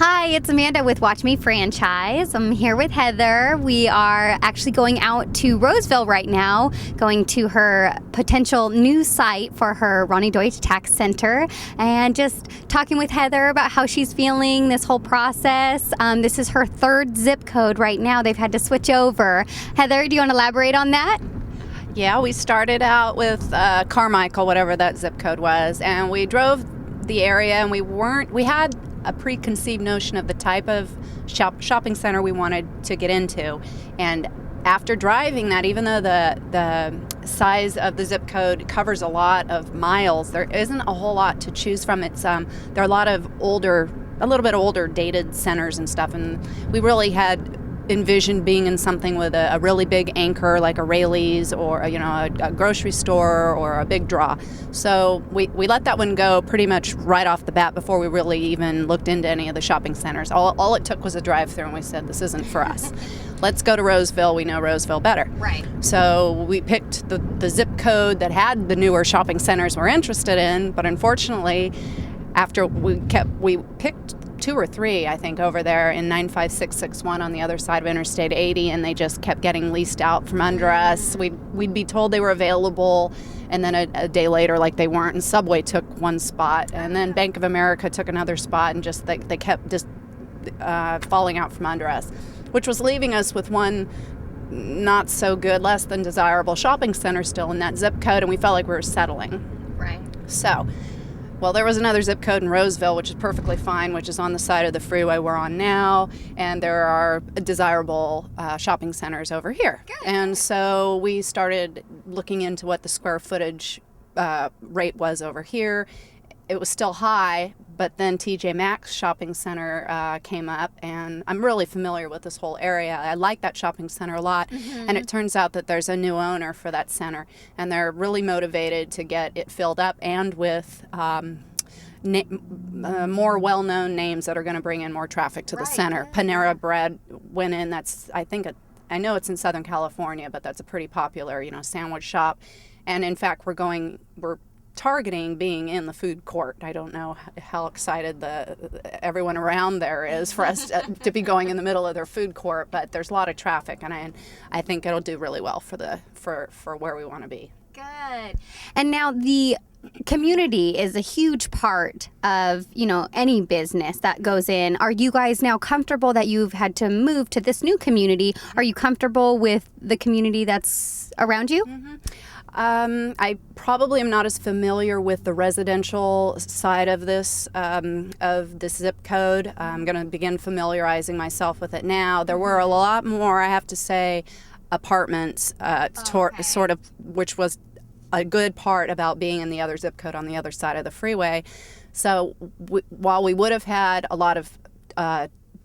Hi, it's Amanda with Watch Me Franchise. I'm here with Heather. We are actually going out to Roseville right now, going to her potential new site for her Ronnie Deutsch Tax Center, and just talking with Heather about how she's feeling this whole process. This is her third zip code right now. They've had to switch over. Heather, do you want to elaborate on that? Yeah, we started out with Carmichael, whatever that zip code was, and we drove the area, and we had a preconceived notion of the type of shopping center we wanted to get into. And after driving that, even though the size of the zip code covers a lot of miles, there isn't a whole lot to choose from. It's there are a lot of a little bit older dated centers and stuff, and we really had envisioned being in something with a really big anchor like a Raley's or a grocery store or a big draw. So we let that one go pretty much right off the bat before we really even looked into any of the shopping centers. All it took was a drive-through, and we said, this isn't for us. Let's go to Roseville. We know Roseville better. Right. So we picked the zip code that had the newer shopping centers we're interested in, but unfortunately, after we picked 2 or 3, I think, over there in 95661 on the other side of Interstate 80, and they just kept getting leased out from under us. We'd be told they were available, and then a day later, like, they weren't, and Subway took one spot, and then Bank of America took another spot, and just they kept just falling out from under us, which was leaving us with one not so good, less than desirable shopping center still in that zip code, and we felt like we were settling. Right. So, well, there was another zip code in Roseville, which is perfectly fine, which is on the side of the freeway we're on now, and there are desirable shopping centers over here. Good. And so we started looking into what the square footage rate was over here. It was still high, but then TJ Maxx Shopping Center came up, and I'm really familiar with this whole area. I like that shopping center a lot, and it turns out that there's a new owner for that center, and they're really motivated to get it filled up and with more well-known names that are going to bring in more traffic to the center. Panera Bread went in. That's, I know it's in Southern California, but that's a pretty popular, sandwich shop. And in fact, we're targeting being in the food court. I don't know how excited everyone around there is for us to be going in the middle of their food court, but there's a lot of traffic, and I think it'll do really well for where we want to be. Good. And now the community is a huge part of, any business that goes in. Are you guys now comfortable that you've had to move to this new community? Are you comfortable with the community that's around you? Mm-hmm. I probably am not as familiar with the residential side of this zip code. I'm going to begin familiarizing myself with it now. There were a lot more, I have to say, apartments, sort of, which was a good part about being in the other zip code on the other side of the freeway. So while we would have had a lot of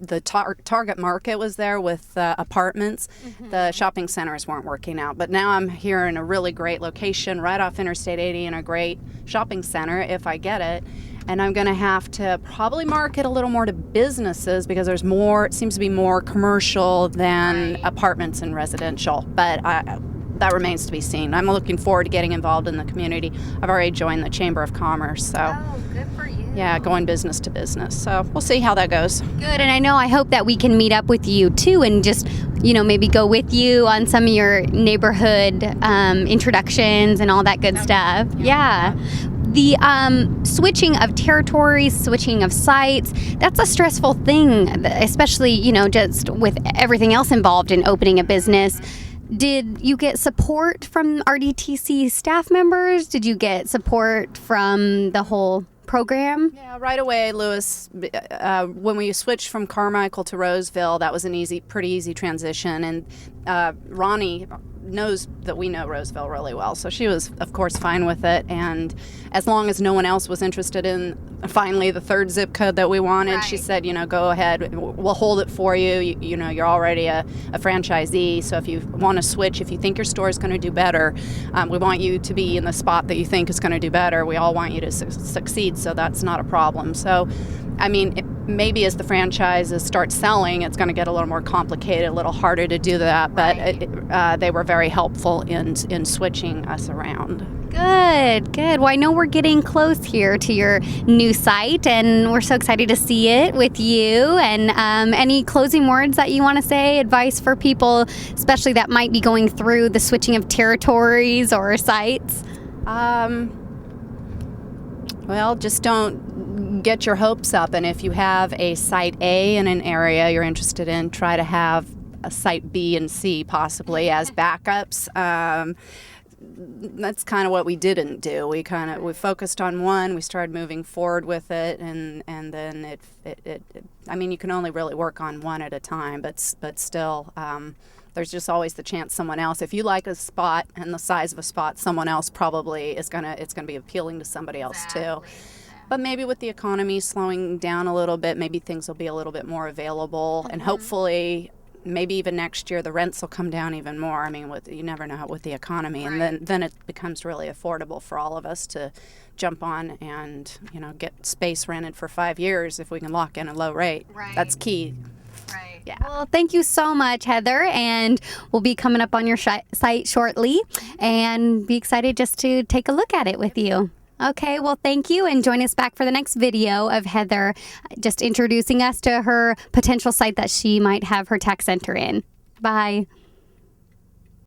the target market was there with apartments, the shopping centers weren't working out. But now I'm here in a really great location right off Interstate 80 in a great shopping center if I get it. And I'm going to have to probably market a little more to businesses because there's more, it seems to be more commercial than apartments and residential. But that remains to be seen. I'm looking forward to getting involved in the community. I've already joined the Chamber of Commerce, so. Oh, good for you. Yeah, going business to business. So we'll see how that goes. Good, and I hope that we can meet up with you too and just, maybe go with you on some of your neighborhood introductions and all that good stuff. Yeah. The switching of territories, switching of sites, that's a stressful thing, especially, just with everything else involved in opening a business. Did you get support from RDTC staff members? Did you get support from the whole program? Yeah, right away, Lewis, when we switched from Carmichael to Roseville, that was pretty easy transition. And Ronnie knows that we know Roseville really well, so she was, of course, fine with it. And as long as no one else was interested in finally the third zip code that we wanted, she said, go ahead, we'll hold it for you. You're already a franchisee, so if you want to switch, if you think your store is going to do better, we want you to be in the spot that you think is going to do better. We all want you to succeed, so that's not a problem. So, maybe as the franchises start selling, it's going to get a little more complicated, a little harder to do that, but they were very helpful in switching us around. Good, good. Well, I know we're getting close here to your new site, and we're so excited to see it with you. And any closing words that you want to say, advice for people, especially that might be going through the switching of territories or sites? Well, just don't get your hopes up. And if you have a site A in an area you're interested in, try to have a site B and C possibly as backups. That's kind of what we didn't do. We focused on one. We started moving forward with it, and then it I mean, you can only really work on one at a time, but still. There's just always the chance someone else, if you like a spot and the size of a spot, someone else probably it's gonna be appealing to somebody else too. But maybe with the economy slowing down a little bit, maybe things will be a little bit more available, and hopefully maybe even next year the rents will come down even more. I mean, you never know with the economy, and then it becomes really affordable for all of us to jump on and get space rented for 5 years if we can lock in a low rate. That's key. Right. Yeah. Well, thank you so much, Heather, and we'll be coming up on your site shortly, and be excited just to take a look at it with you. Okay, well, thank you, and join us back for the next video of Heather just introducing us to her potential site that she might have her tax center in. Bye.